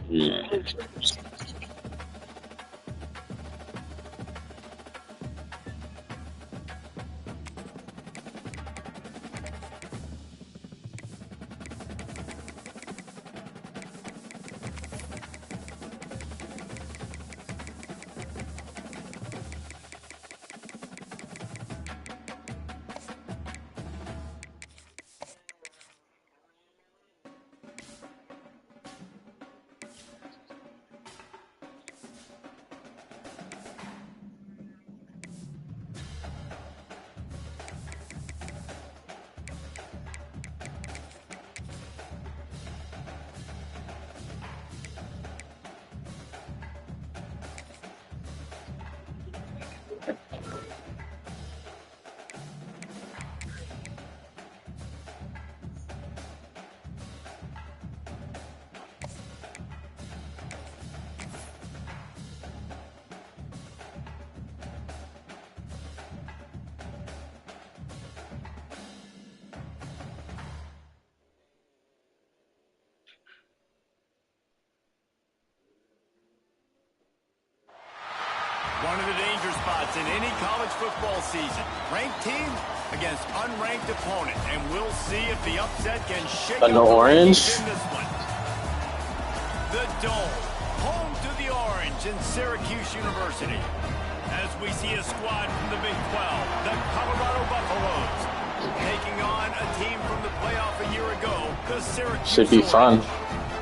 Yeah. One of the danger spots in any college football season. Ranked team against unranked opponent. And we'll see if the upset can shake up the orange in this one. The Dome, home to the Orange in Syracuse University. As we see a squad from the Big 12, the Colorado Buffaloes, taking on a team from the playoff a year ago, the Syracuse should be fun.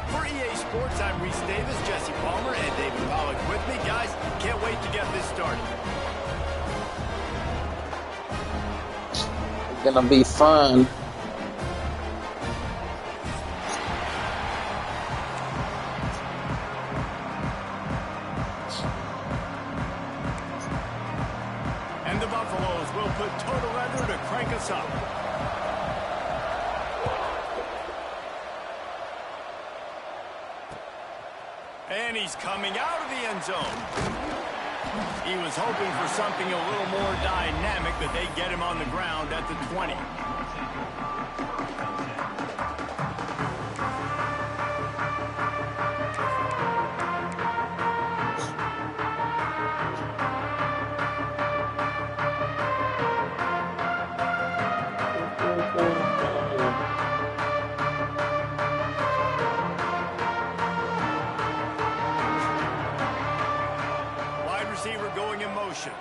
For EA Sports, I'm Reese Davis, Jesse Palmer, and David Pollock with me. Guys, can't wait to get this started. It's gonna be fun. And the Buffaloes will put total leather to crank us up. And he's coming out of the end zone. He was hoping for something a little more dynamic, but they get him on the ground at the 20. Receiver going in motion.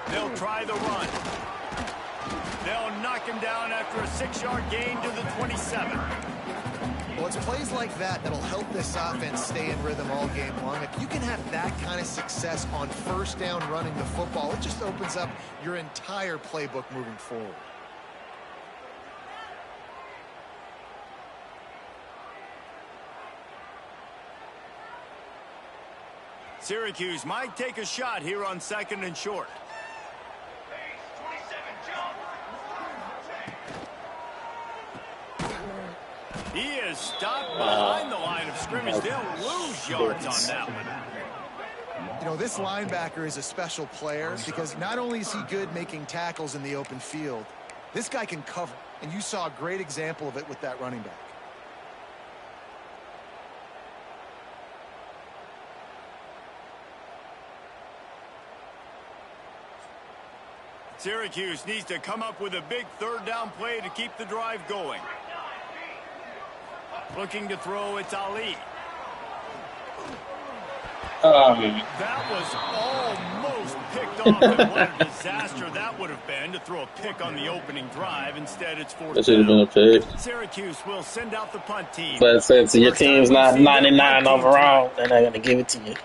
They'll try the run. They'll knock him down after a 6-yard gain to the 27. Well, it's plays like that that'll help this offense stay in rhythm all game long. If you can have that kind of success on first down running the football, it just opens up your entire playbook moving forward. Syracuse might take a shot here on 2nd and short. He is stopped behind the line of scrimmage. They'll lose yards on that one. You know, this linebacker is a special player because not only is he good making tackles in the open field, this guy can cover. And you saw a great example of it with that running back. Syracuse needs to come up with a big 3rd down play to keep the drive going. Looking to throw, it's Ali. That was almost picked off, and what a disaster that would have been to throw a pick on the opening drive. Instead, it's 4th down. That should have been a pick. Syracuse will send out the punt team. But since your team's not 99 overall, they're not going to give it to you.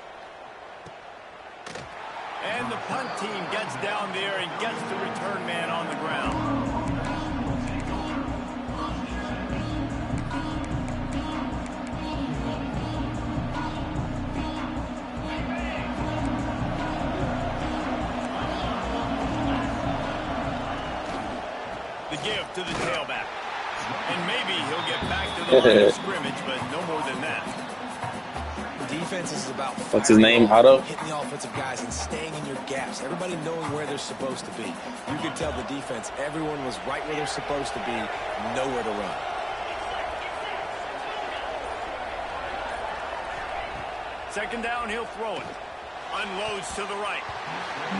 And the punt team gets down there and gets the return man on the ground. The give to the tailback. And maybe he'll get back to the line of scrimmage, but no more than that. defense is about what's his name? Otto? hitting the offensive guys and staying in your gaps. Everybody knowing where they're supposed to be. You could tell the defense, everyone was right where they're supposed to be, nowhere to run. Second down, he'll throw it. Unloads to the right.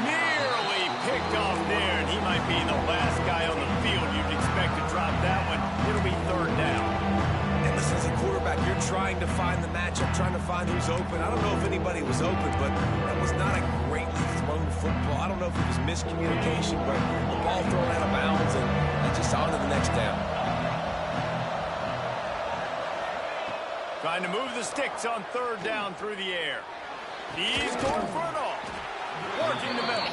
Nearly picked off there, and he might be the last guy on the field you'd expect to drop that one. It'll be third down. And listen, as a quarterback, you're trying to find the matchup, trying to find who's open. I don't know if anybody was open, but that was not a greatly thrown football. I don't know if it was miscommunication, but the ball thrown out of bounds, and just on to the next down. Trying to move the sticks on third down through the air. He's going for it all. Working the middle.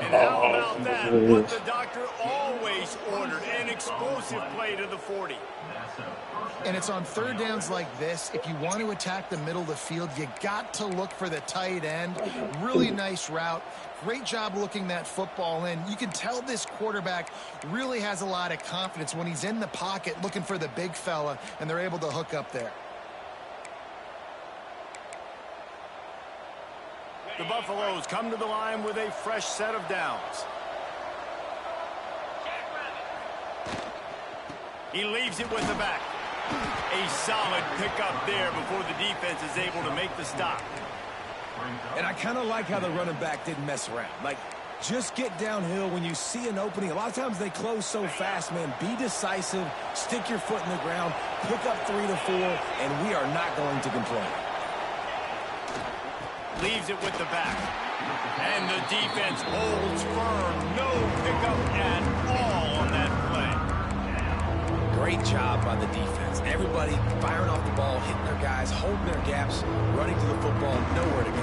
And how about that? What the doctor always ordered. An explosive play to the 40. And it's on third downs like this. If you want to attack the middle of the field, you got to look for the tight end. Really nice route. Great job looking that football in. You can tell this quarterback really has a lot of confidence when he's in the pocket looking for the big fella, and they're able to hook up there. The Buffaloes come to the line with a fresh set of downs. He leaves it with the back. A solid pickup there before the defense is able to make the stop. And I kind of like how the running back didn't mess around. Like, just get downhill when you see an opening. A lot of times they close so fast, man. Be decisive, stick your foot in the ground, pick up 3 to 4, and we are not going to complain. Leaves it with the back. And the defense holds firm. No pickup at all on that play. Great job by the defense. Everybody firing off the ball, hitting their guys, holding their gaps, running to the football, nowhere to go.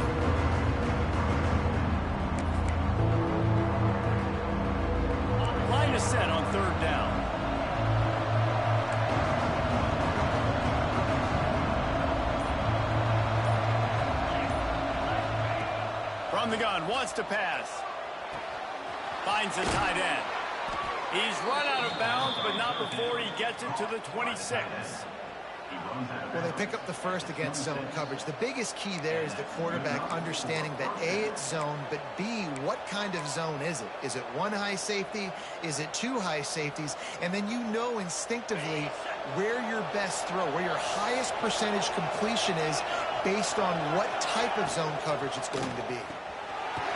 Line is set on third down. From the gun, wants to pass. Finds the tight end. He's run out of bounds, but not before he gets it to the 26. Well, they pick up the first against zone coverage. The biggest key there is the quarterback understanding that A, it's zone, but B, what kind of zone is it? Is it one high safety? Is it two high safeties? And then you know instinctively where your best throw, where your highest percentage completion is based on what type of zone coverage it's going to be.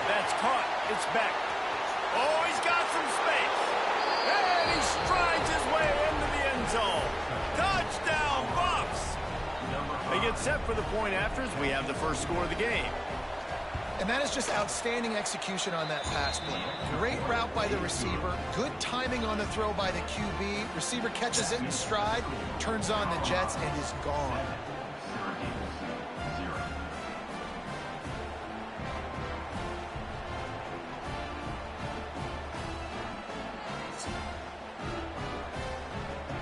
That's caught. It's back. Oh, he's got some space. And he strides his way into the end zone. Touchdown, Buffs. They get set for the point afters. We have the first score of the game. And that is just outstanding execution on that pass play. Great route by the receiver. Good timing on the throw by the QB. Receiver catches it in stride, turns on the jets, and is gone.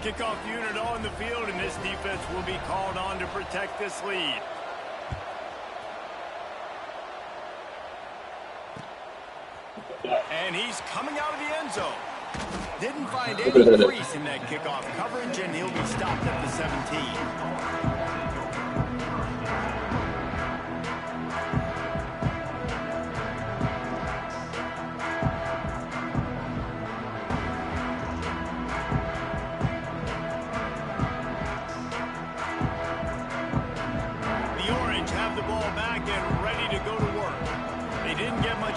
Kickoff unit on the field, and this defense will be called on to protect this lead. And he's coming out of the end zone. Didn't find any crease in that kickoff coverage, and he'll be stopped at the 17.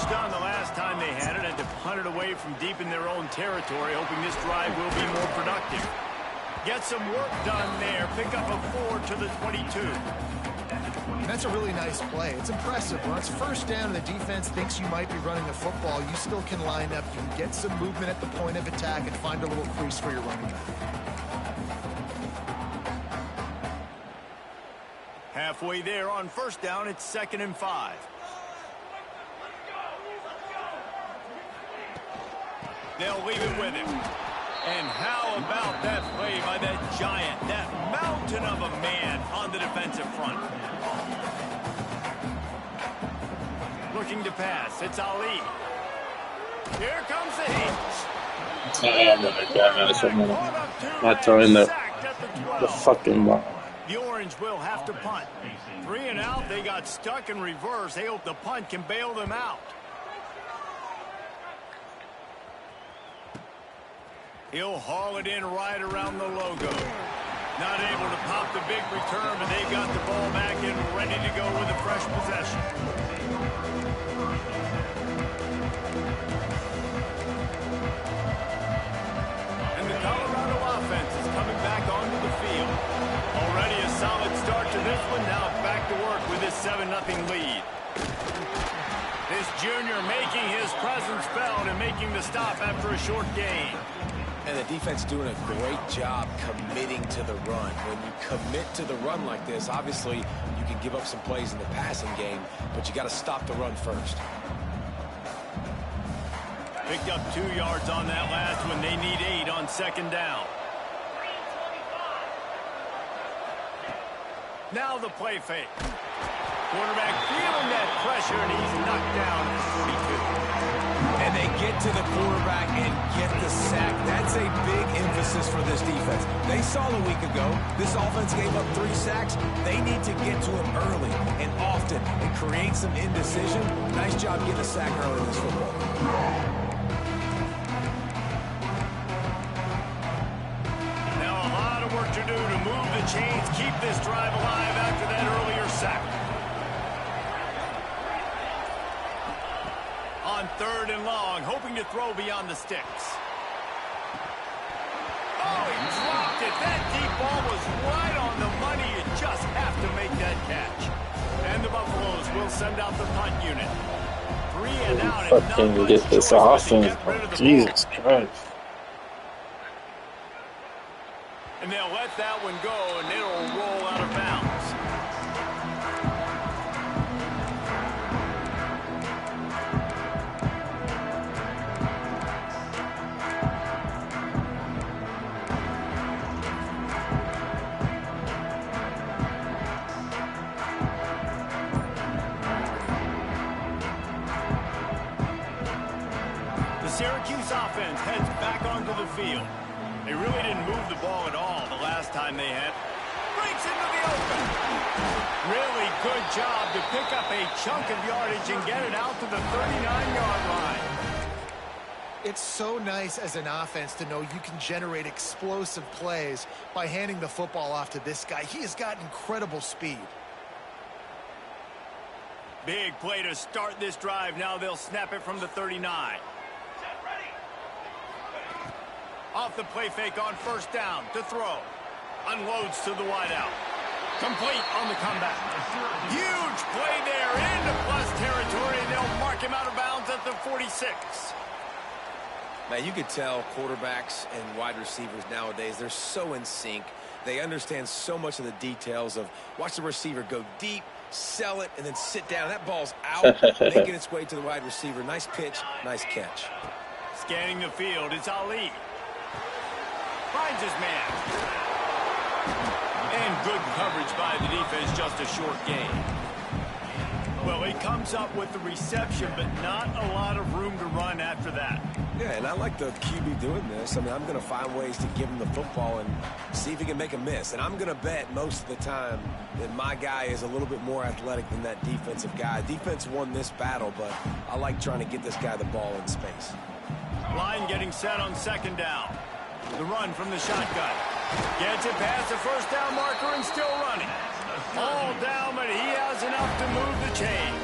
Done the last time they had it, and to punt it away from deep in their own territory, hoping this drive will be more productive. Get some work done there. Pick up a 4 to the 22. And that's a really nice play. It's impressive. When it's first down and the defense thinks you might be running the football, you still can line up. You can get some movement at the point of attack and find a little crease for your running back. Halfway there on first down, it's 2nd and 5. They'll leave it with him. And how about that play by that giant, that mountain of a man on the defensive front? Looking to pass. It's Ali. Here comes the hitch. Not throwing the fucking ball. The Orange will have to punt. 3 and out. They got stuck in reverse. They hope the punt can bail them out. He'll haul it in right around the logo. Not able to pop the big return, but they've got the ball back and ready to go with a fresh possession. And the Colorado offense is coming back onto the field. Already a solid start to this one. Now back to work with his 7-0 lead. This junior making his presence felt and making the stop after a short gain. And the defense doing a great job committing to the run. When you commit to the run like this, obviously you can give up some plays in the passing game, but you got to stop the run first. Picked up 2 yards on that last one. They need 8 on 2nd down. Now the play fake. Quarterback feeling that pressure, and he's knocked down at 42. And they get to the quarterback and get the sack. That's a big emphasis for this defense. They saw a week ago, this offense gave up 3 sacks. They need to get to him early and often and create some indecision. Nice job getting a sack early in this football. Now a lot of work to do to move the chains, keep this drive alive after that earlier sack. On 3rd and long, hoping to throw beyond the sticks. Oh, he dropped it. That deep ball was right on the money. You just have to make that catch. And the Buffaloes will send out the punt unit. 3 and out. Fucking get this offense. Jesus Christ. And they'll let that one go, and it'll roll out of bounds. Syracuse offense heads back onto the field. They really didn't move the ball at all the last time they had. Breaks into the open. Really good job to pick up a chunk of yardage and get it out to the 39-yard line. It's so nice as an offense to know you can generate explosive plays by handing the football off to this guy. He has got incredible speed. Big play to start this drive. Now they'll snap it from the 39. Off the play fake on 1st down to throw. Unloads to the wideout. Complete on the comeback. Huge play there into plus territory. They'll mark him out of bounds at the 46. Man, you could tell quarterbacks and wide receivers nowadays, they're so in sync. They understand so much of the details of watch the receiver go deep, sell it, and then sit down. That ball's out, making its way to the wide receiver. Nice pitch, nice catch. Scanning the field, it's Ali. Finds his man. And good coverage by the defense, just a short gain. Well, he comes up with the reception, but not a lot of room to run after that. Yeah, and I like the QB doing this. I mean, I'm going to find ways to give him the football and see if he can make a miss. And I'm going to bet most of the time that my guy is a little bit more athletic than that defensive guy. Defense won this battle, but I like trying to get this guy the ball in space. Line getting set on 2nd down. The run from the shotgun. Gets it past the 1st down marker and still running. All down, but he has enough to move the chains.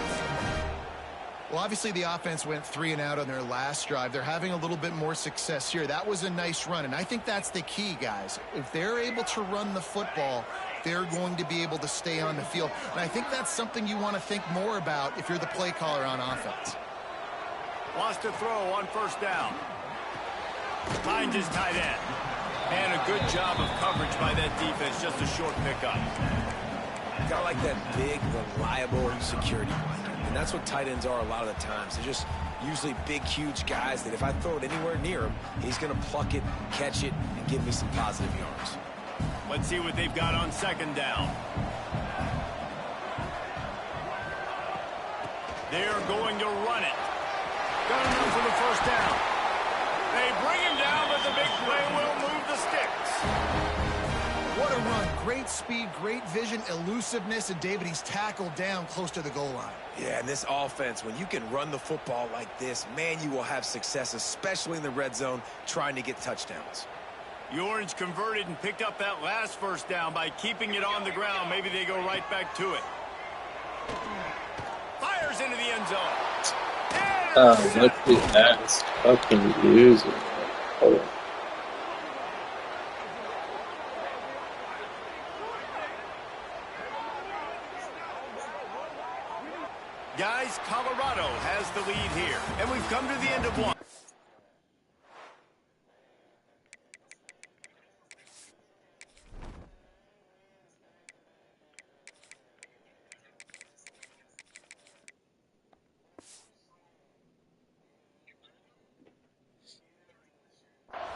Well, obviously the offense went 3 and out on their last drive. They're having a little bit more success here. That was a nice run, and I think that's the key, guys. If they're able to run the football, they're going to be able to stay on the field. And I think that's something you want to think more about if you're the play caller on offense. Wants to throw on 1st down. Finds his tight end. And a good job of coverage by that defense. Just a short pickup. Got like that big, reliable security blanket. And that's what tight ends are a lot of the times. They're just usually big, huge guys that if I throw it anywhere near him, he's going to pluck it, catch it, and give me some positive yards. Let's see what they've got on 2nd down. They're going to run it. Got enough for the 1st down. They bring him down, but the big play will move the sticks. What a run. Great speed, great vision, elusiveness, and David, he's tackled down close to the goal line. Yeah, and this offense, when you can run the football like this, man, you will have success, especially in the red zone, trying to get touchdowns. The Orange converted and picked up that last first down by keeping it on the ground. Maybe they go right back to it. Fires into the end zone. Look at that. It's fucking using. Oh. Guys, Colorado has the lead here, and we've come to the end of one.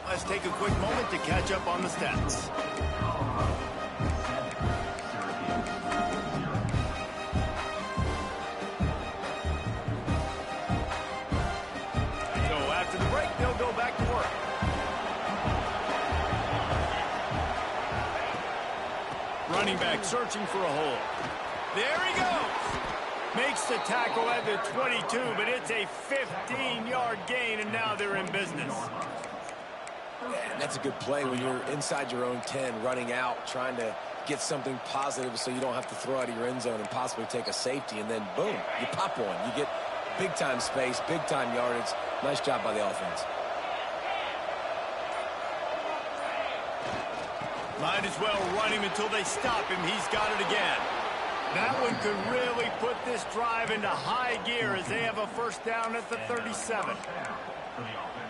Let's take a quick moment to catch up on the stats. So after the break, they'll go back to work. Running back searching for a hole. There he goes. Makes the tackle at the 22, but it's a 15-yard gain, and now they're in business. And that's a good play when you're inside your own 10, running out, trying to get something positive so you don't have to throw out of your end zone and possibly take a safety, and then boom, you pop one. You get big-time space, big-time yardage. Nice job by the offense. Might as well run him until they stop him. He's got it again. That one could really put this drive into high gear as they have a first down at the 37.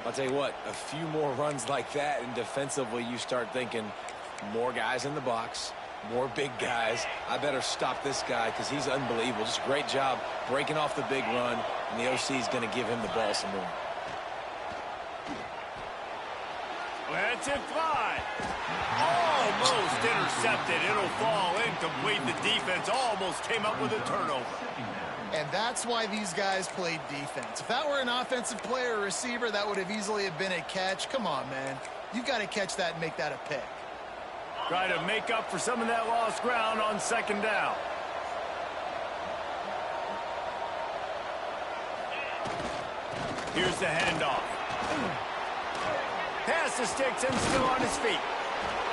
I'll tell you what, a few more runs like that, and defensively you start thinking more guys in the box, more big guys. I better stop this guy because he's unbelievable. Just a great job breaking off the big run, and the OC is going to give him the ball some more. Let's it fly. Almost intercepted. It'll fall incomplete. The defense almost came up with a turnover. And that's why these guys played defense. If that were an offensive player or receiver, that would have easily have been a catch. Come on, man. You've got to catch that and make that a pick. Try to make up for some of that lost ground on second down. Here's the handoff. Pass the sticks and still on his feet.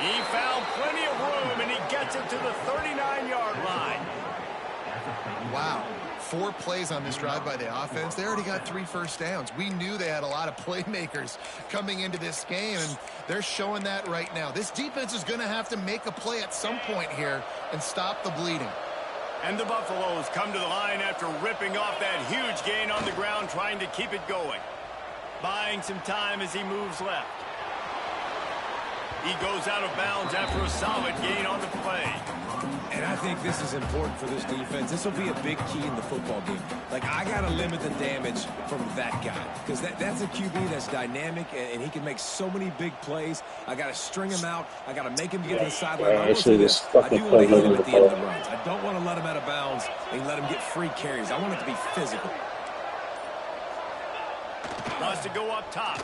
He found plenty of room, and he gets it to the 39-yard line. Wow. 4 plays on this drive by the offense. They already got 3 first downs. We knew they had a lot of playmakers coming into this game, and they're showing that right now. This defense is going to have to make a play at some point here and stop the bleeding. And the Buffaloes come to the line after ripping off that huge gain on the ground, trying to keep it going. Buying some time as he moves left. He goes out of bounds after a solid gain on the play. And I think this is important for this defense. This will be a big key in the football game. Like, I got to limit the damage from that guy because that's a QB that's dynamic, and he can make so many big plays. I got to string him out. I got to make him get to the sideline. I do want to hit him at the end of the runs. I don't want to let him out of bounds and let him get free carries. I want it to be physical. Wants to go up top.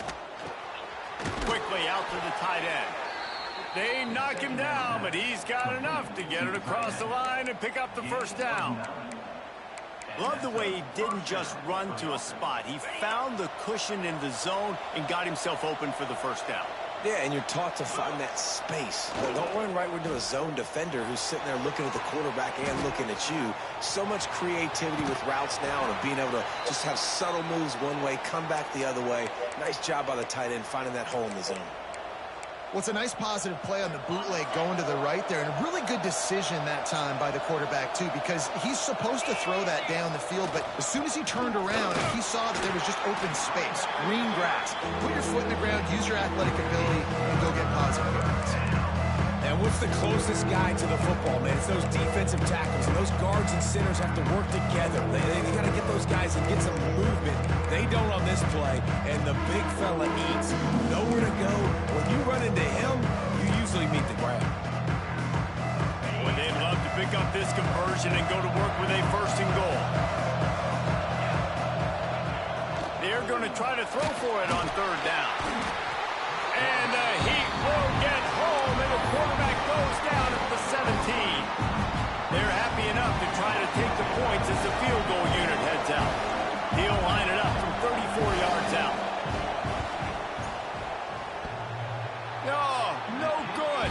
Quickly out to the tight end. They knock him down, but he's got enough to get it across the line and pick up the first down. Love the way he didn't just run to a spot. He found the cushion in the zone and got himself open for the first down. Yeah, and you're taught to find that space. Don't run right into a zone defender who's sitting there looking at the quarterback and looking at you. So much creativity with routes now and being able to just have subtle moves one way, come back the other way. Nice job by the tight end finding that hole in the zone. Well, it's a nice positive play on the bootleg going to the right there, and a really good decision that time by the quarterback, too, because he's supposed to throw that down the field, but as soon as he turned around, he saw that there was just open space, green grass. Put your foot in the ground, use your athletic ability, and go get positive yards. And what's the closest guy to the football, man? It's those defensive tackles, and those guards and centers have to work together. They got to get those guys and get some movement. They don't on this play, and the big fella eats. Nowhere to go. When you run into him, you usually meet the ground. Well, they'd love to pick up this conversion and go to work with a first and goal. They're going to try to throw for it on third down. And the Heat will get home the quarterback goes down at the 17. They're happy enough to try to take the points as the field goal unit heads out. He'll line it up from 34 yards out. No good.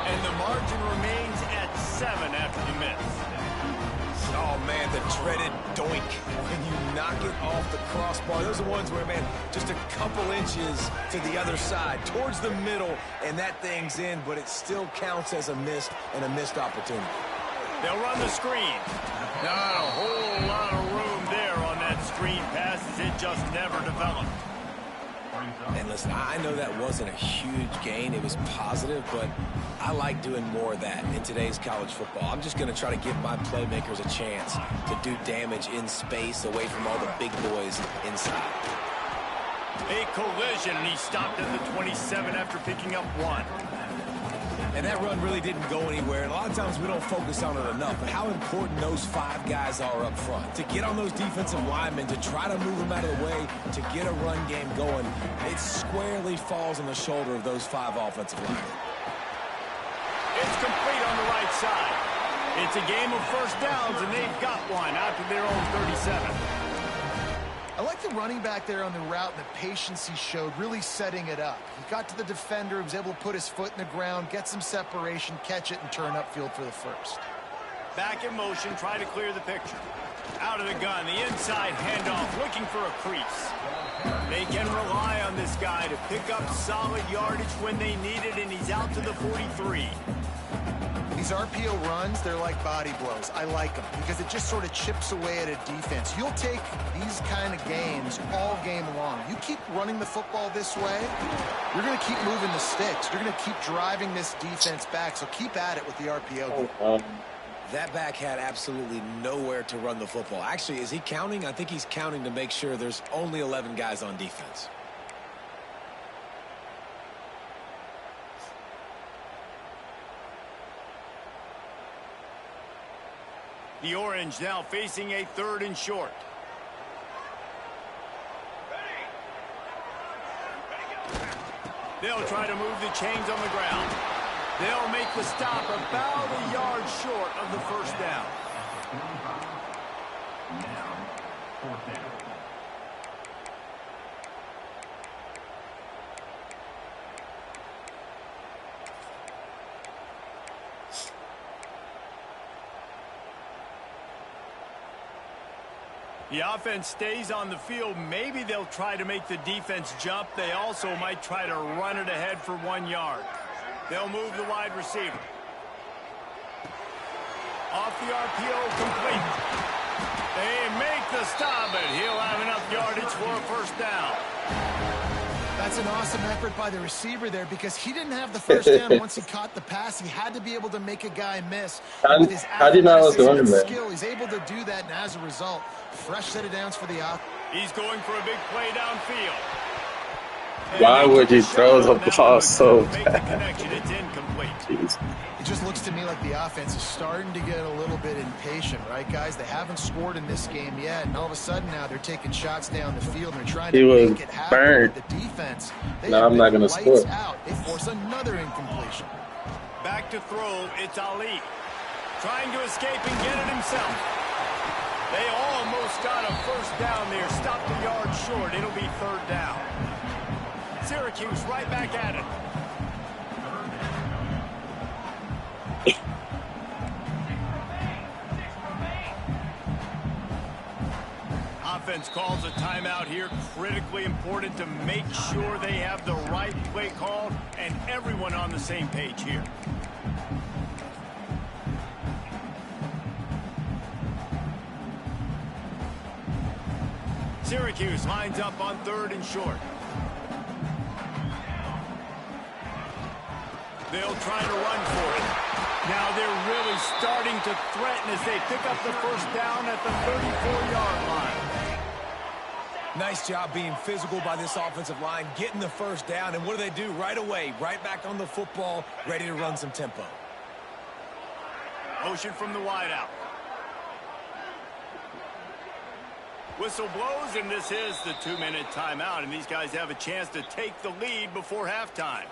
And the margin remains at 7 after the miss. Oh, man, the dreaded doink when you knock it off the crossbar. Those are ones where, man, just a couple inches to the other side, towards the middle, and that thing's in, but it still counts as a missed opportunity. They'll run the screen. Not a whole lot of room there on that screen pass as it just never developed. And listen, I know that wasn't a huge gain. It was positive, but I like doing more of that in today's college football. I'm just going to try to give my playmakers a chance to do damage in space away from all the big boys inside. A collision, and he stopped at the 27 after picking up 1. And that run really didn't go anywhere. And a lot of times we don't focus on it enough. But how important those 5 guys are up front. To get on those defensive linemen, to try to move them out of the way, to get a run game going, it squarely falls on the shoulder of those 5 offensive linemen. It's complete on the right side. It's a game of first downs, and they've got one out to their own 37. I like the running back there on the route and the patience he showed, really setting it up. He got to the defender, he was able to put his foot in the ground, get some separation, catch it, and turn upfield for the first. Back in motion, try to clear the picture. Out of the gun, the inside handoff, looking for a crease. They can rely on this guy to pick up solid yardage when they need it, and he's out to the 43. These RPO runs, they're like body blows. I like them because it just sort of chips away at a defense. You'll take these kind of games all game long. You keep running the football this way, you're going to keep moving the sticks. You're going to keep driving this defense back, so keep at it with the RPO. That back had absolutely nowhere to run the football. Actually, is he counting? I think he's counting to make sure there's only 11 guys on defense. The Orange now facing a 3rd and short. They'll try to move the chains on the ground. They'll make the stop about a yard short of the first down. The offense stays on the field. Maybe they'll try to make the defense jump. They also might try to run it ahead for 1 yard. They'll move the wide receiver. Off the RPO, complete. They make the stop, but he'll have enough yardage for a first down. That's an awesome effort by the receiver there because he didn't have the first down once he caught the pass. He had to be able to make a guy miss. With his how do you know I was going there? skill, he's able to do that, and as a result, fresh set of downs for the offense. He's going for a big play downfield. Why would he throw the ball so bad? Connection, it's incomplete. Jeez. It just looks to me like the offense is starting to get a little bit impatient, right, guys? They haven't scored in this game yet, and all of a sudden now they're taking shots down the field and they're trying to make it happen burnt. with the defense. No, I'm not going to score. Out. They force another incompletion. Back to throw, it's Ali. Trying to escape and get it himself. They almost got a first down there. Stopped a yard short. It'll be 3rd down. Syracuse right back at it. Offense calls a timeout here. Critically important to make sure they have the right play call and everyone on the same page here. Syracuse lines up on 3rd and short. They'll try to run for it. Now they're really starting to threaten as they pick up the first down at the 34-yard line. Nice job being physical by this offensive line, getting the first down. And what do? Right away, right back on the football, ready to run some tempo. Motion from the wideout. Whistle blows, and this is the 2-minute timeout. And these guys have a chance to take the lead before halftime.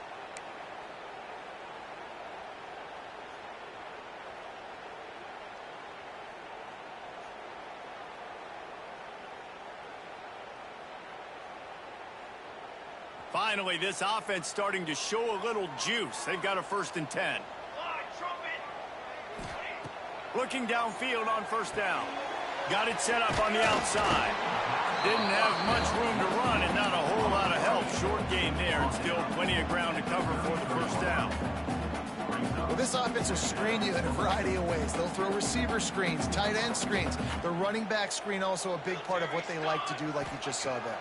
Finally, this offense starting to show a little juice. They've got a 1st and 10. Looking downfield on 1st down. Got it set up on the outside. Didn't have much room to run and not a whole lot of help. Short game there and still plenty of ground to cover for the 1st down. Well, this offense will screen you in a variety of ways. They'll throw receiver screens, tight end screens. The running back screen also a big part of what they like to do, like you just saw there.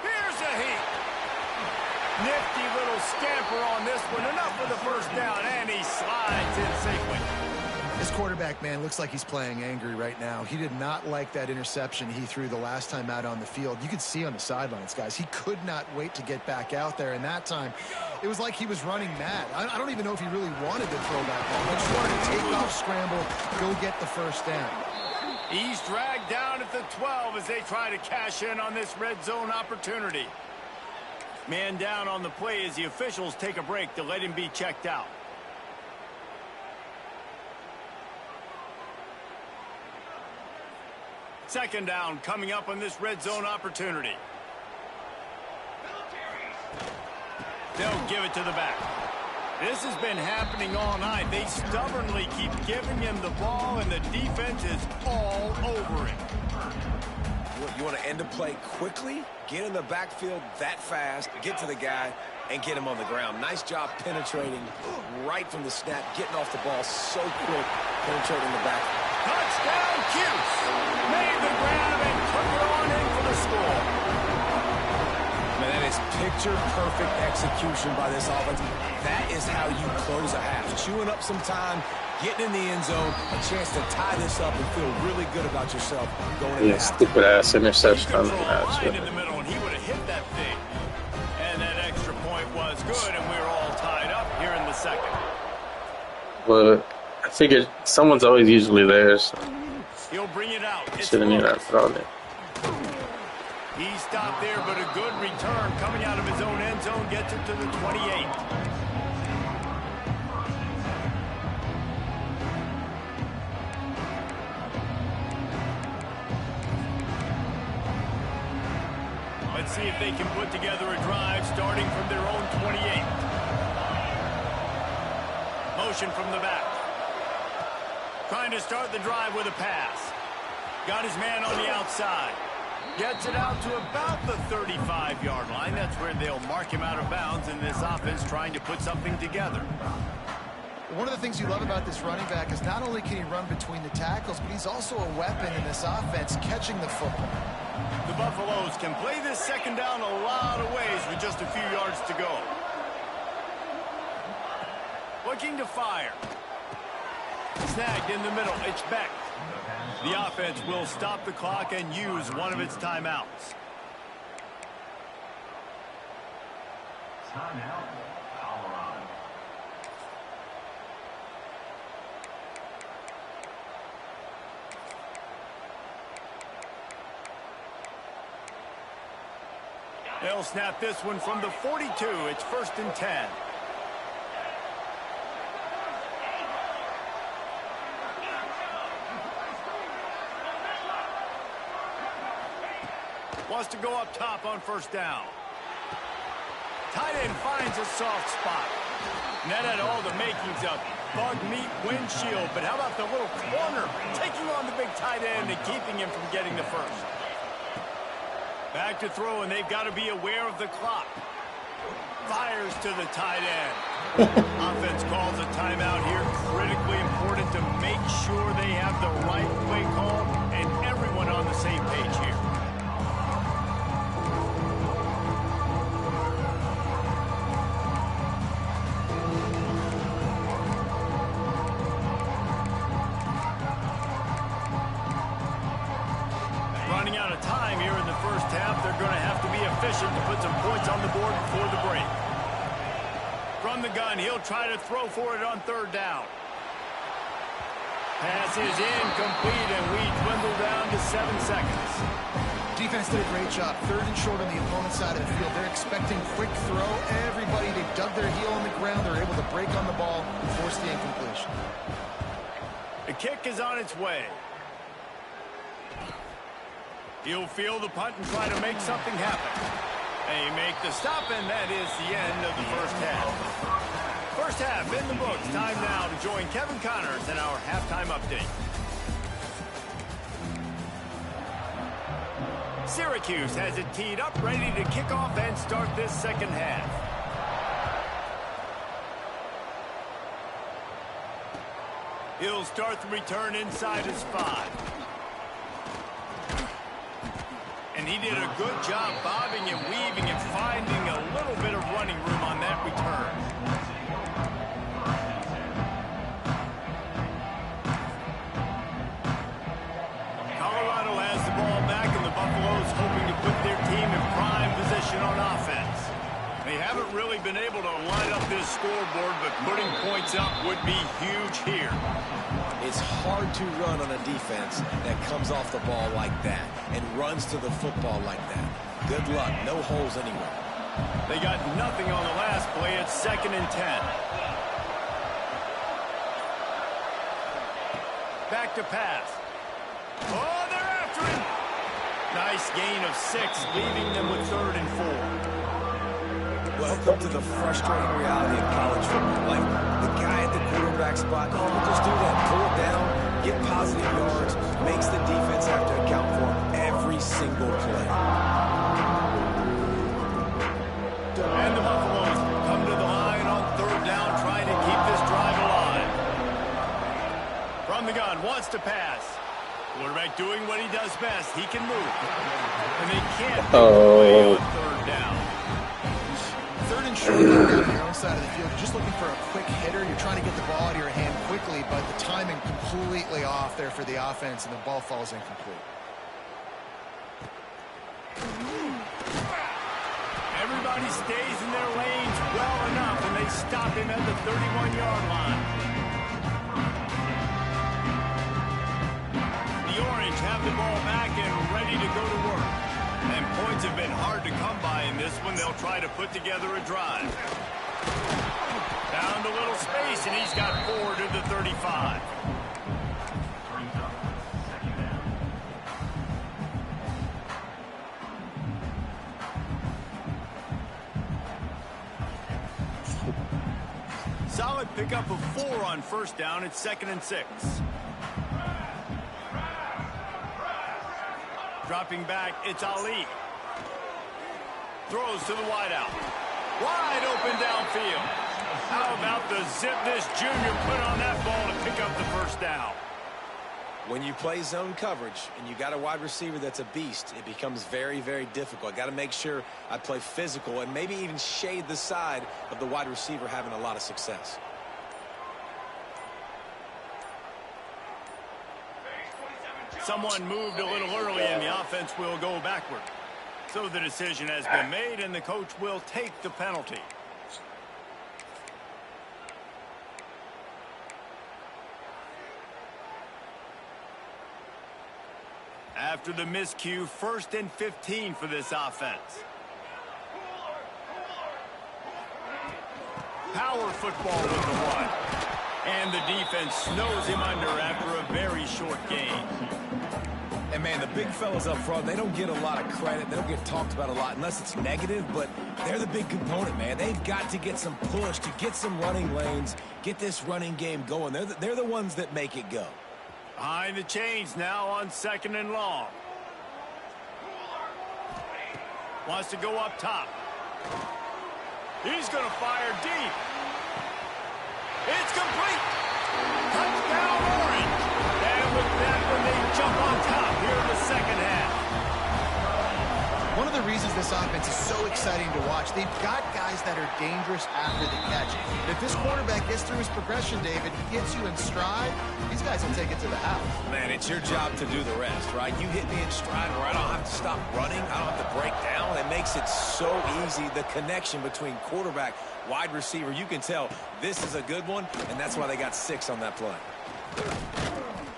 Here's a heat. Nifty little scamper on this one. Enough for the 1st down, and he slides in safely. This quarterback, man, looks like he's playing angry right now. He did not like that interception he threw the last time out on the field. You could see on the sidelines, guys, he could not wait to get back out there. And that time, it was like he was running mad. I don't even know if he really wanted to throw that ball. He just wanted to take off, scramble, go get the 1st down. He's dragged down at the 12 as they try to cash in on this red zone opportunity. Man down on the play as the officials take a break to let him be checked out. Second down coming up on this red zone opportunity. They'll give it to the back. This has been happening all night. They stubbornly keep giving him the ball, and the defense is all over him. You want to end a play quickly, get in the backfield that fast, get to the guy, and get him on the ground. Nice job penetrating right from the snap, getting off the ball so quick, penetrating the back. Touchdown, Cuse. Made the grab and took it on in for the score. Man, that is picture-perfect execution by this offense. That is how you close a half. Chewing up some time, getting in the end zone, a chance to tie this up and feel really good about yourself going into half. Stupid-ass interception on the match. In the middle, and he would have hit that thing. And that extra point was good, and we were all tied up here in the 2nd. But I figured someone's always usually there, so he'll bring it out. shouldn't need that put on there. He stopped there, but a good return coming out of his own end zone gets it to the 28. Let's see if they can put together a drive starting from their own 28. Motion from the back. Trying to start the drive with a pass. Got his man on the outside. Gets it out to about the 35-yard line. That's where they'll mark him out of bounds in this offense trying to put something together. One of the things you love about this running back is not only can he run between the tackles, but he's also a weapon in this offense, catching the football. The Buffaloes can play this 2nd down a lot of ways with just a few yards to go. Looking to fire. Snagged in the middle. It's Beck. The offense will stop the clock and use one of its timeouts. Timeout, Colorado. They'll snap this one from the 42. It's 1st and 10. Wants to go up top on 1st down. Tight end finds a soft spot. And that had all the makings of bug meat windshield. But how about the little corner taking on the big tight end and keeping him from getting the 1st? Back to throw, and they've got to be aware of the clock. Fires to the tight end. Offense calls a timeout here. Critically important to make sure they have the right play call and everyone on the same page here. Running out of time here in the 1st half. They're going to have to be efficient to put some points on the board before the break. From the gun, he'll try to throw for it on 3rd down. Pass is incomplete, and we dwindle down to 7 seconds. Defense did a great job. 3rd and short on the opponent's side of the field. They're expecting quick throw. Everybody, they've dug their heel on the ground. They're able to break on the ball and force the incompletion. The kick is on its way. He'll field the punt and try to make something happen. They make the stop, and that is the end of the first half. First half in the books. Time now to join Kevin Connors in our halftime update. Syracuse has it teed up, ready to kick off and start this second half. He'll start the return inside his 5. And he did a good job bobbing and weaving and finding a little bit of running room on that return. Colorado has the ball back, and the Buffaloes hoping to put their team in prime position on offense. They haven't really been able to line up this scoreboard, but putting points up would be huge here. It's hard to run on a defense that comes off the ball like that and runs to the football like that. Good luck. No holes anywhere. They got nothing on the last play. It's 2nd and 10. Back to pass. Oh, they're after him. Nice gain of 6, leaving them with 3rd and 4. Welcome to the frustrating reality of college football. Like, the guy at the quarterback spot, he will just do that. Pull it down, get positive yards, makes the defense have to account for every single play. And the Buffaloes come to the line on 3rd down, trying to keep this drive alive. From the gun, wants to pass. Quarterback doing what he does best. He can move. And they can't make the play on 3rd down. 3rd and short on your own side of the field. You're just looking for a quick hitter. You're trying to get the ball out of your hand quickly, but the timing completely off there for the offense, and the ball falls incomplete. Everybody stays in their lanes well enough, and they stop him at the 31-yard line. The Orange have the ball back and ready to go to work. And points have been hard to come by in this one. They'll try to put together a drive. Found a little space, and he's got 4 to the 35. Solid pickup of 4 on 1st down. It's 2nd and 6. Dropping back, it's Ali. Throws to the wideout. Wide open downfield. How about the zip this junior put on that ball to pick up the 1st down? When you play zone coverage and you got a wide receiver that's a beast, it becomes very, very difficult. Got to make sure I play physical and maybe even shade the side of the wide receiver having a lot of success. Someone moved a little early, and the offense will go backward. So the decision has been made, and the coach will take the penalty. After the miscue, 1st and 15 for this offense. Power football with the 1. And the defense snows him under after a very short gain. And, man, the big fellas up front, they don't get a lot of credit. They don't get talked about a lot unless it's negative, but they're the big component, man. They've got to get some push, to get some running lanes, get this running game going. They're the ones that make it go. Behind the chains now on 2nd and long. Wants to go up top. He's going to fire deep. It's complete. Touchdown, Orange. And with that one, they jump on top here in the 2nd half. One of the reasons this offense is so exciting to watch, they've got guys that are dangerous after the catch. If this quarterback gets through his progression, David, gets you in stride, these guys will take it to the house. Man, it's your job to do the rest, right? You hit me in stride where I don't have to stop running. I don't have to break down. It makes it so easy. The connection between quarterback, wide receiver, you can tell this is a good one, and that's why they got 6 on that play.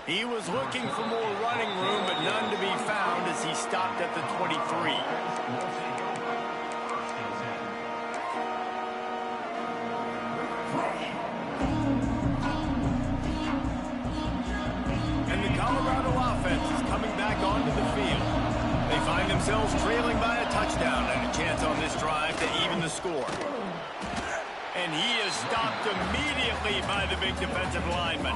He was looking for more running room, but none to be found as he stopped at the 23. And the Colorado offense is coming back onto the field. themselves trailing by a touchdown and a chance on this drive to even the score. And he is stopped immediately by the big defensive lineman.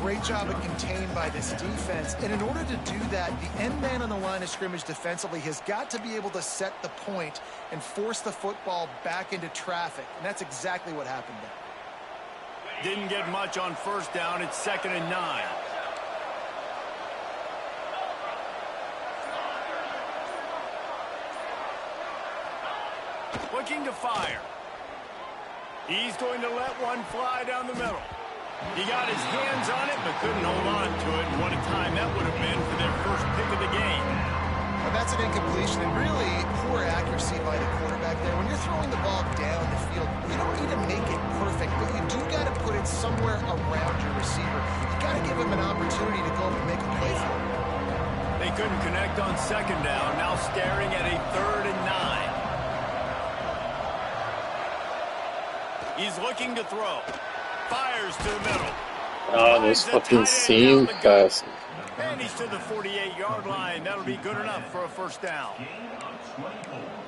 Great job of contained by this defense. And in order to do that, the end man on the line of scrimmage defensively has got to be able to set the point and force the football back into traffic. And that's exactly what happened there. Didn't get much on first down. It's 2nd and 9. Looking to fire. He's going to let one fly down the middle. He got his hands on it, but couldn't hold on to it. What a time that would have been for their first pick of the game. Well, that's an incompletion and really poor accuracy by the quarterback there. When you're throwing the ball down the field, you don't need to make it perfect, but you do got to put it somewhere around your receiver. You got to give him an opportunity to go up and make a play for him. They couldn't connect on 2nd down. Now staring at a 3rd and 9. He's looking to throw. Fires to the middle. Oh, those fucking seam passes. And he's to the 48-yard line. That'll be good enough for a first down.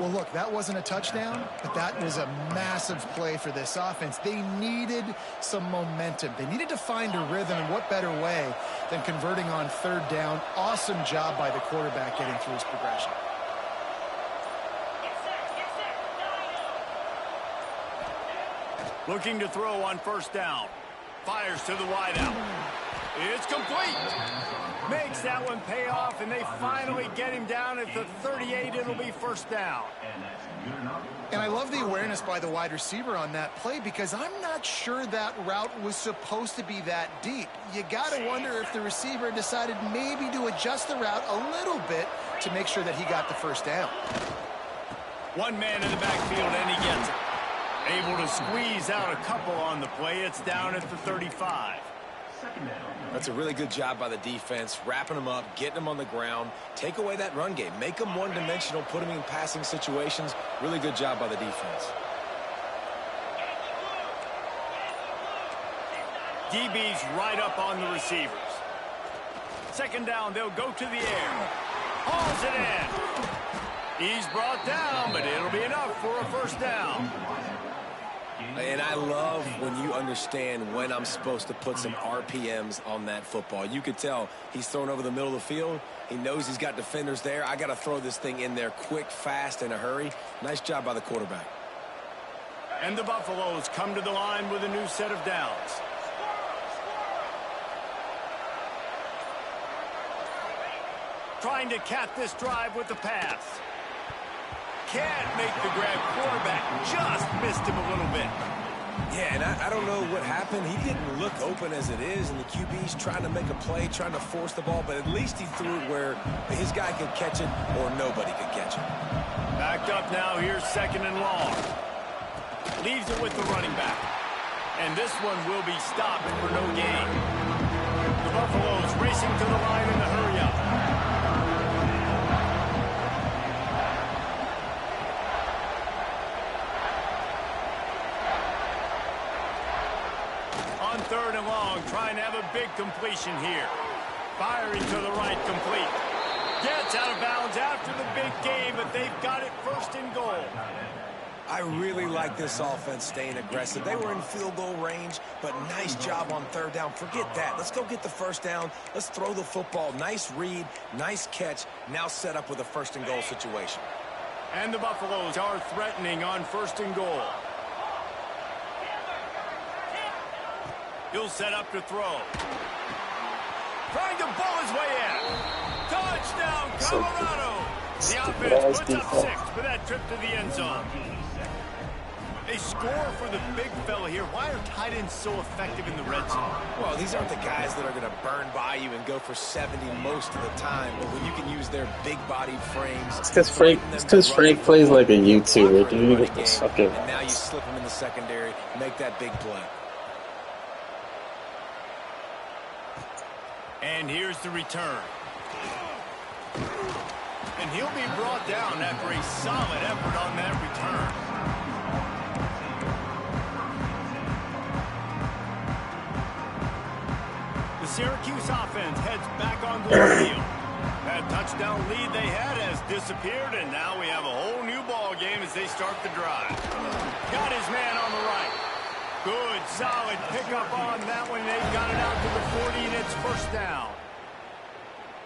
Well, look, that wasn't a touchdown, but that was a massive play for this offense. They needed some momentum. They needed to find a rhythm, and what better way than converting on 3rd down. Awesome job by the quarterback getting through his progression. Looking to throw on 1st down. Fires to the wideout. It's complete. Makes that one pay off, and they finally get him down at the 38. It'll be 1st down. And I love the awareness by the wide receiver on that play because I'm not sure that route was supposed to be that deep. You got to wonder if the receiver decided maybe to adjust the route a little bit to make sure that he got the 1st down. One man in the backfield, and he gets it. Able to squeeze out a couple on the play. It's down at the 35. That's a really good job by the defense, wrapping them up, getting them on the ground, take away that run game, make them one-dimensional, put them in passing situations. Really good job by the defense. DB's right up on the receivers. 2nd down, they'll go to the air. Hauls it in. He's brought down, but it'll be enough for a 1st down. And I love when you understand when I'm supposed to put some RPMs on that football. You could tell he's thrown over the middle of the field. He knows he's got defenders there. I got to throw this thing in there quick, fast, in a hurry. Nice job by the quarterback. And the Buffaloes come to the line with a new set of downs. Trying to cap this drive with the pass. Can't make the grab. Quarterback just missed him a little bit. Yeah, and I don't know what happened. He didn't look open as it is, and the QB's trying to make a play, trying to force the ball, but at least he threw it where his guy could catch it or nobody could catch it. Backed up now. Here's 2nd and long. Leaves it with the running back. And this one will be stopped for no gain. The Buffaloes racing to the line in the hurry-up. On 3rd and long, trying to have a big completion here. Firing to the right, complete. Gets out of bounds after the big game, but they've got it 1st and goal. I really like this offense staying aggressive. They were in field goal range, but nice job on 3rd down. Forget that. Let's go get the 1st down. Let's throw the football. Nice read, nice catch. Now set up with a 1st and goal situation. And the Buffaloes are threatening on 1st and goal. He'll set up to throw. Trying to ball his way in. Touchdown, Colorado. The offense puts up 6 for that trip to the end zone. They score for the big fella here. Why are tight ends so effective in the red zone? Well, these aren't the guys that are going to burn by you and go for 70 most of the time, but when you can use their big-bodied frames. It's because Frank plays like a YouTuber, dude. What the fucking... And now you slip him in the secondary, make that big play. And here's the return. And he'll be brought down after a solid effort on that return. The Syracuse offense heads back onto the field. That touchdown lead they had has disappeared, and now we have a whole new ball game as they start the drive. Got his man on the right. Good, solid pickup on that one. They got it out to the 40, and it's first down.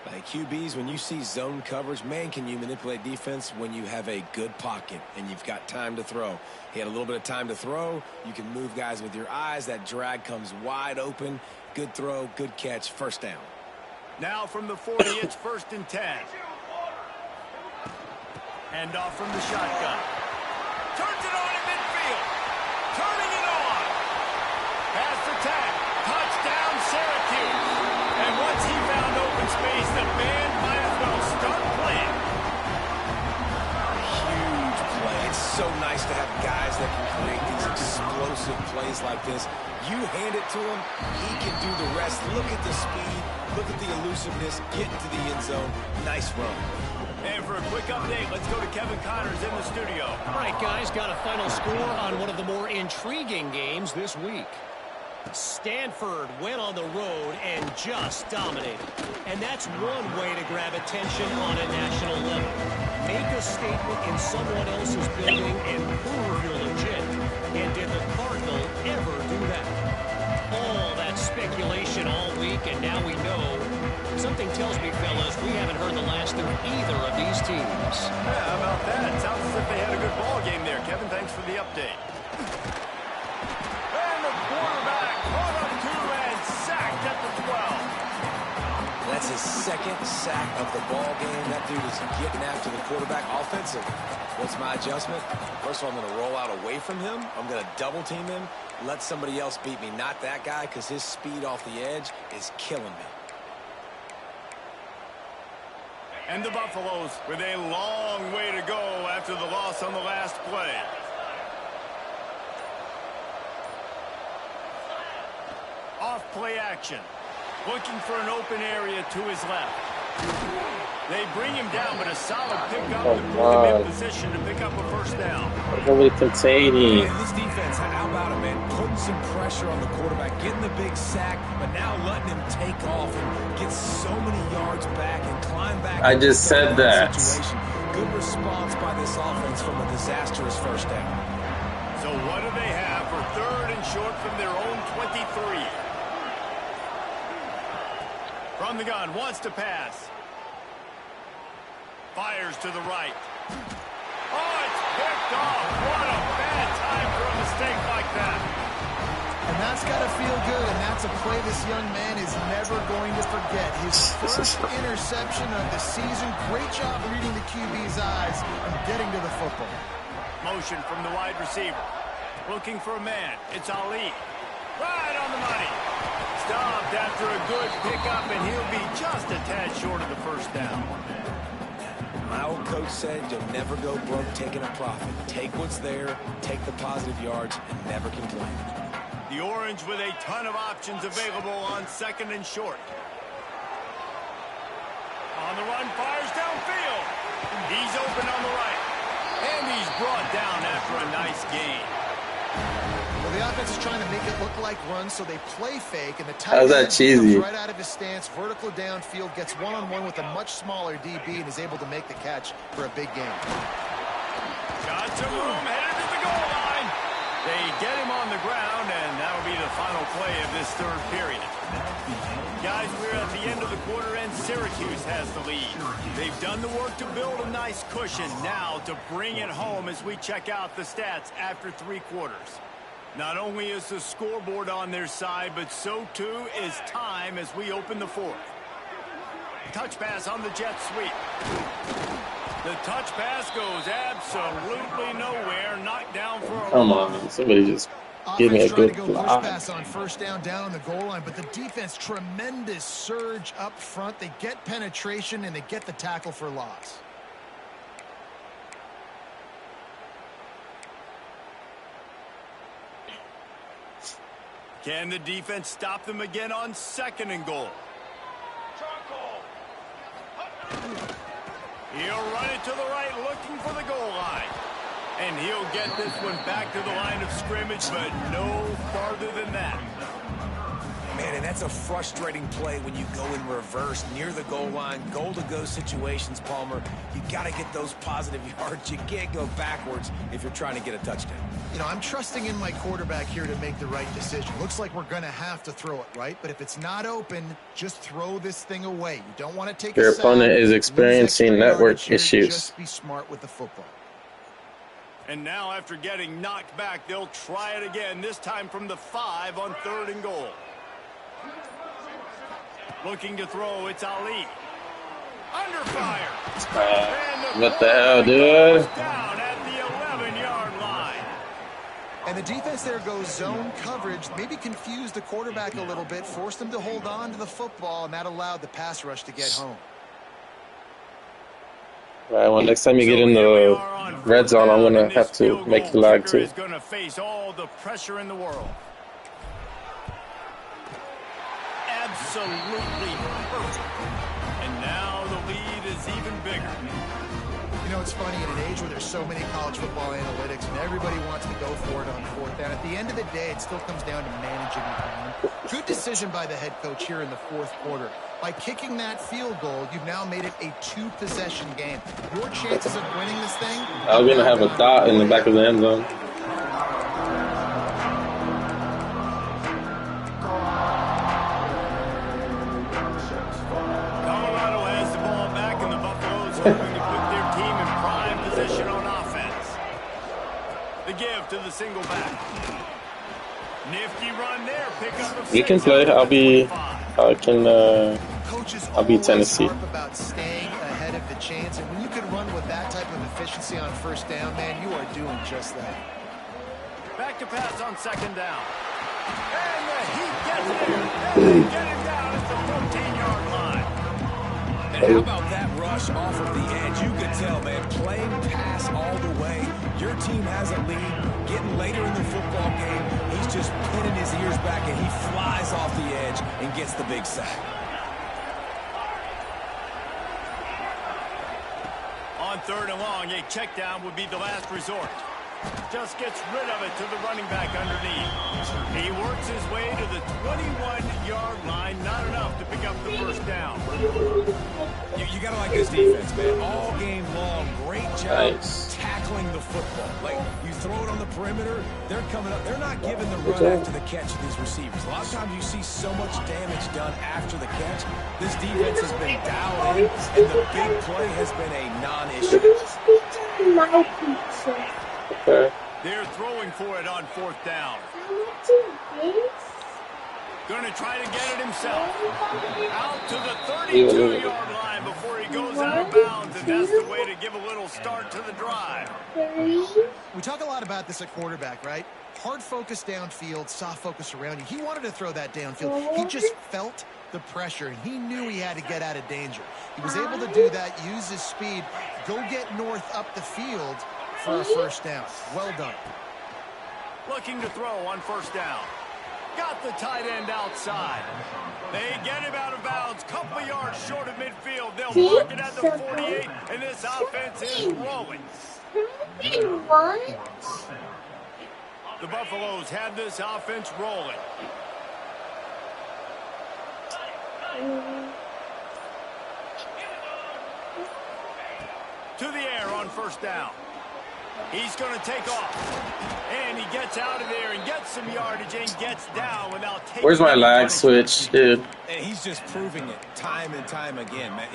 Like QBs, when you see zone coverage, man, can you manipulate defense when you have a good pocket and you've got time to throw. He had a little bit of time to throw. You can move guys with your eyes. That drag comes wide open. Good throw, good catch, first down. Now from the 40, it's 1st and 10. Hand off from the shotgun. Turns it on in midfield. Turning it on. Pass attack. Touchdown, Syracuse. And once he found open space, the band might as well start playing. Huge play. It's so nice to have guys that can create these explosive plays like this. You hand it to him, he can do the rest. Look at the speed. Look at the elusiveness. Get into the end zone. Nice run. And for a quick update, let's go to Kevin Connors in the studio. All right, guys, got a final score on one of the more intriguing games this week. Stanford went on the road and just dominated. And that's one way to grab attention on a national level. Make a statement in someone else's building and prove you're legit. And did the Cardinal ever do that? All that speculation all week, and now we know. Something tells me, fellas, we haven't heard the last of either of these teams. Yeah, how about that? Sounds as if they had a good ball game there. Kevin, thanks for the update. And the quarterback caught up to and sacked at the 12. That's his second sack of the ball game. That dude is getting after the quarterback offensive. What's my adjustment? First of all, I'm going to roll out away from him. I'm going to double team him. Let somebody else beat me, not that guy, because his speed off the edge is killing me. And the Buffaloes with a long way to go after the loss on the last play. Off play action. Looking for an open area to his left. They bring him down, but a solid pickup to put him in position to pick up a first down. Really containing. And this defense, how about it, man? Putting some pressure on the quarterback, getting the big sack, but now letting him take off and get so many yards back and climb back. I just said that. Situation. Good response by this offense from a disastrous first down. So what do they have for 3rd and short from their own 23? From the gun, wants to pass. Fires to the right. Oh, it's picked off. What a bad time for a mistake like that. And that's got to feel good, and that's a play this young man is never going to forget. His first interception of the season. Great job reading the QB's eyes and getting to the football. Motion from the wide receiver. Looking for a man. It's Ali. Right on the money. Stopped after a good pickup, and he'll be just a tad short of the first down. My old coach said you'll never go broke taking a profit. Take what's there, take the positive yards, and never complain. The Orange with a ton of options available on 2nd and short. On the run, fires downfield. He's open on the right. And he's brought down after a nice gain. Well, the offense is trying to make it look like runs, so they play fake, and the tight How's that end cheesy? comes right out of his stance, vertical downfield, gets one-on-one with a much smaller DB, and is able to make the catch for a big gain. Got some room, headed to the goal line. They get him on the ground, and that'll be the final play of this 3rd period. Guys, we're at the end of the quarter, and Syracuse has the lead. They've done the work to build a nice cushion. Now to bring it home as we check out the stats after 3 quarters. Not only is the scoreboard on their side, but so too is time as we open the 4th. Touch pass on the jet sweep. The touch pass goes absolutely nowhere. Knocked down for a Come loss. on, somebody just give me a Offense trying good to go push block. pass on first down on the goal line, but the defense, tremendous surge up front. They get penetration, and they get the tackle for loss. Can the defense stop them again on 2nd and goal? He'll run it to the right, looking for the goal line. And he'll get this one back to the line of scrimmage, but no farther than that. Man, and That's a frustrating play when you go in reverse near the goal line, goal-to-go situations, Palmer. You got to get those positive yards. You can't go backwards if you're trying to get a touchdown. You know, I'm trusting in my quarterback here to make the right decision. Looks like we're going to have to throw it, right? But if it's not open, just throw this thing away. You don't want to take Your a sack, opponent is lose experiencing extra network yardage here. issues. Just be smart with the football. And now after getting knocked back, they'll try it again, this time from the 5 on 3rd and goal. Looking to throw, it's Ali. Under fire. What the hell, dude? Down at the 11-yard line. And the defense there goes zone coverage, maybe confused the quarterback a little bit, forced him to hold on to the football, and that allowed the pass rush to get home. All right, well, next time you get in the red zone, I'm going to have to make the lag too. Is going to face all the pressure in the world. Absolutely perfect. And now the lead is even bigger. You know, it's funny, in an age where there's so many college football analytics and everybody wants to go for it on 4th down, at the end of the day, it still comes down to managing the time. Good decision by the head coach here in the 4th quarter. By kicking that field goal, you've now made it a 2-possession game. Your chances of winning this thing... I was going to have a dot in the back of the end zone. Colorado has the ball back, and the Buffaloes hoping to put their team in prime position on offense. The give to the single back. Nifty run there. Pick up of 6. You can play. I'll be Tennessee. About staying ahead of the chains, and when you can run with that type of efficiency on 1st down, man, you are doing just that. Back to pass on 2nd down. And the Heat gets it. And they get him down at the 14-yard line. And how about that rush off of the edge? You could tell, man, playing pass all the way. Your team has a lead. Getting later in the football game, he's just pinning his ears back, and he flies off the edge and gets the big sack. On 3rd and long, a check down would be the last resort. Just gets rid of it to the running back underneath. He works his way to the 21-yard line. Not enough to pick up the 1st down. You got to like this defense, man. All game long, great job Nice. tackling the football. Like, you throw it on the perimeter, they're coming up. They're not giving the run after the catch to these receivers. A lot of times you see so much damage done after the catch. This defense has been dialed in, and the big play has been a non-issue. Okay. They're throwing for it on 4th down. Going to try to get it himself. Out to the 32-yard line before he goes out of bounds, and that's the way to give a little start to the drive. We talk a lot about this at quarterback, right? Hard focus downfield, soft focus around you. He wanted to throw that downfield. He just felt the pressure, and he knew he had to get out of danger. He was able to do that, use his speed, go get north up the field for a 1st down. Well done. Looking to throw on 1st down. Got the tight end outside. They get him out of bounds. Couple yards short of midfield. They'll mark it at the 48, and this offense is rolling. The Buffaloes have this offense rolling. To the air on 1st down. He's going to take off. And he gets out of there and gets some yardage and gets down without taking... Where's my lag switch, dude? And he's just proving it time and time again, man.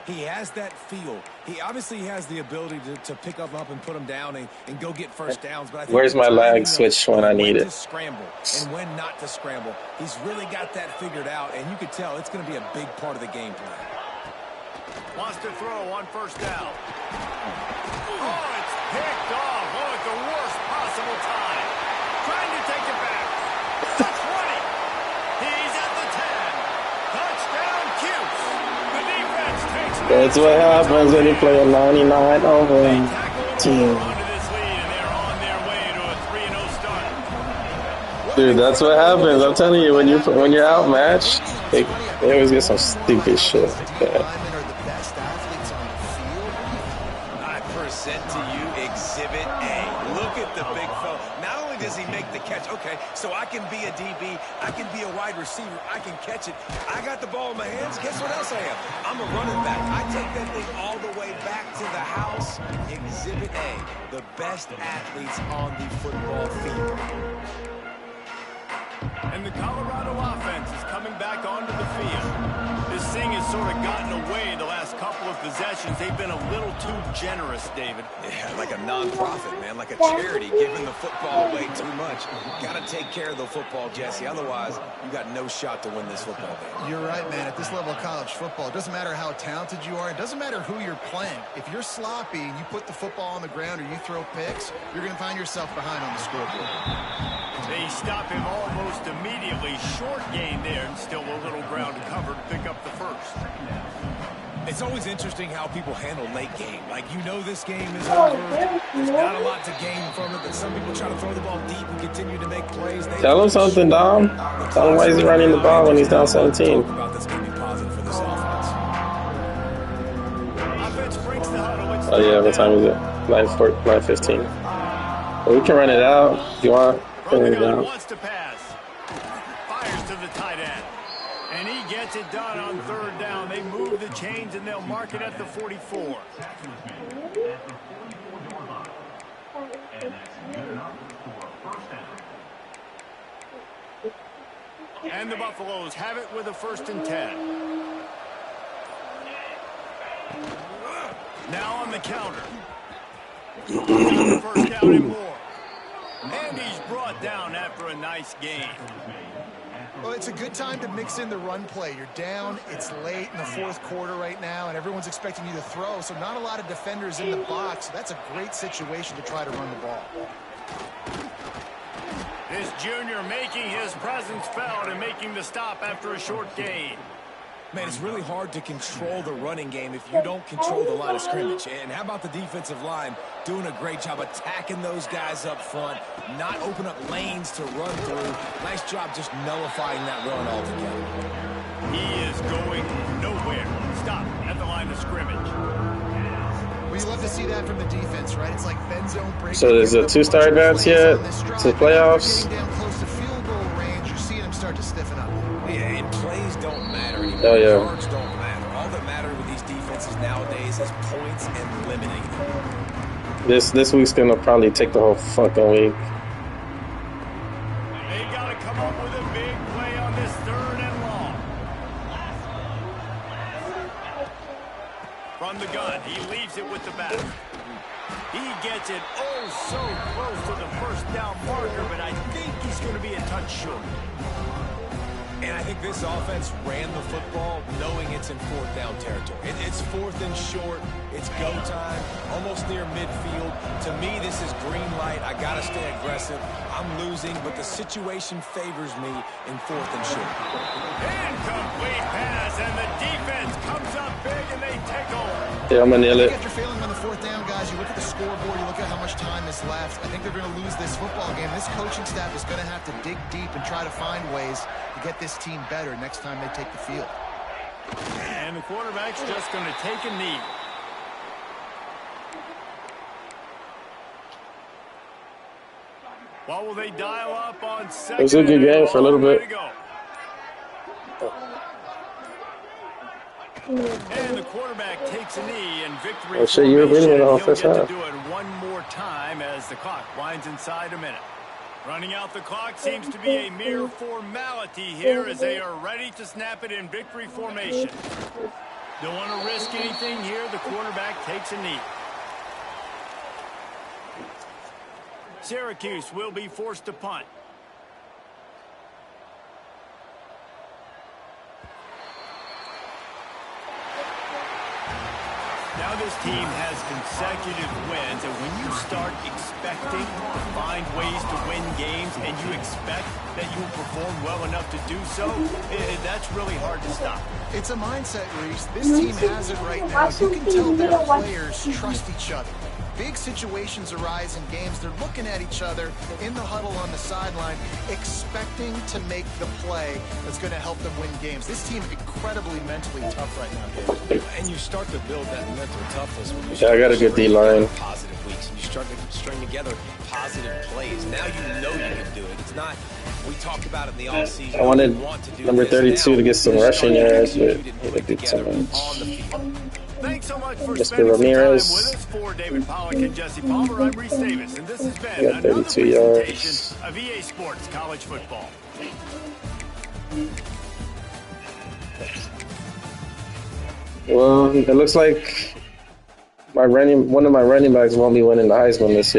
He has that feel. He obviously has the ability to pick them up and put them down and go get 1st downs. But I think Where's my lag switch when I need when it? to scramble and when not to scramble. He's really got that figured out, and you can tell it's going to be a big part of the game plan. Wants to throw on 1st down. Oh, it's picked off. Oh, at the worst possible time. Trying to take it back. The 20. He's at the 10. Touchdown, Cuse. The defense takes it. That's what happens when you play a 99 over team. Onto this lead, and they're on their way to a 3-0 start. Dude, that's what happens. I'm telling you, when you're outmatched, they always get some stupid shit. Yeah. I present to you Exhibit A. Look at the big fella. Not only does he make the catch catch. Okay, so I can be a DB. I can be a wide receiver. I can catch it. I got the ball in my hands. Guess what else I am? I'm a running back. I take that thing all the way back to the house. Exhibit A, the best athletes on the football field. And the Colorado offense is coming back onto the field. This thing has sort of gotten away the last couple of possessions. They've been a little too generous, David. Yeah, like a non-profit, man, like a charity, giving the football away too much. Got to take care of the football, Jesse. Otherwise, you got no shot to win this football game. You're right, man. At this level of college football, it doesn't matter how talented you are. It doesn't matter who you're playing. If you're sloppy and you put the football on the ground or you throw picks, you're going to find yourself behind on the scoreboard. They stop him almost immediately. Short gain there, and still a little ground to cover to pick up the first. It's always interesting how people handle late game. Like, you know this game is over. There's not a lot to gain from it, but some people try to throw the ball deep and continue to make plays. Tell him something, Dom. Tell him why he's running the ball when he's down 17. That's going to be positive for this offense. Offense breaks the huddle. Oh, yeah, what time is it? 9:15. Well, we can run it out if you want. Wants to pass. Fires to the tight end. And he gets it done on third down. They move the chains, and they'll mark it at the 44. And the Buffaloes have it with a 1st and 10. Now on the counter. First down and more. And he's brought down after a nice gain. Well, it's a good time to mix in the run play. You're down, it's late in the 4th quarter right now, and everyone's expecting you to throw, so not a lot of defenders in the box. So that's a great situation to try to run the ball. This junior making his presence felt and making the stop after a short gain. Man, it's really hard to control the running game if you don't control the line of scrimmage. And how about the defensive line doing a great job attacking those guys up front, not open up lanes to run through. Nice job just nullifying that run altogether. He is going nowhere. Stop at the line of scrimmage. Well, you love to see that from the defense, right? It's like bend zone break. So there's a 2-star advance yet to the playoffs. Getting down close to field goal range, you're seeing him start to stiffen up. Yeah, and plays don't matter anymore. Oh, yeah. Yards don't matter. All that matter with these defenses nowadays is points and limiting them. This week's gonna probably take the whole fucking week. They got to come up with a big play on this 3rd and long. From the gun, he leaves it with the back. He gets it so close to the 1st down marker, but I think he's going to be a touch short. And I think this offense ran the football knowing it's in 4th down territory. It's 4th and short. It's go time, almost near midfield. To me, this is green light. I got to stay aggressive. I'm losing, but the situation favors me in 4th and short. Incomplete pass, and the defense comes up big, and they take over. Yeah, I'm gonna nail it. After failing on the 4th down, guys, you look at the scoreboard, you look at how much time is left. I think they're going to lose this football game. This coaching staff is going to have to dig deep and try to find ways to get this team better next time they take the field. And the quarterback's just going to take a knee. What will they dial up on second? It was a good game for a little bit. And the quarterback takes a knee, and victory. Oh, shit, you were winning it all first He'll get half. to do it one more time as the clock winds inside a minute. Running out the clock seems to be a mere formality here as they are ready to snap it in victory formation. Don't want to risk anything here. The quarterback takes a knee. Syracuse will be forced to punt. Now this team has consecutive wins, and when you start expecting to find ways to win games and you expect that you will perform well enough to do so, that's really hard to stop. It's a mindset, Reese. This team has it right now. You can tell their players trust each other. Big situations arise in games. They're looking at each other in the huddle on the sideline, expecting to make the play that's going to help them win games. This team is incredibly mentally tough right now, David. And you start to build that mental toughness when you Yeah, I got a good D-line. positive weeks. And you starting to string together positive plays. Now you know you can do it. It's not, we talked about it in the offseason. I wanted number 32 to get some rushing yards, but he didn't do too much. Thanks so much for Mr. spending Ramirez. some time with us. For David Pollack and Jesse Palmer, I'm Reese Davis, and this has been Got another 32 yards. presentation of EA Sports College Football. Well, it looks like one of my running backs won't be winning the Heisman this year.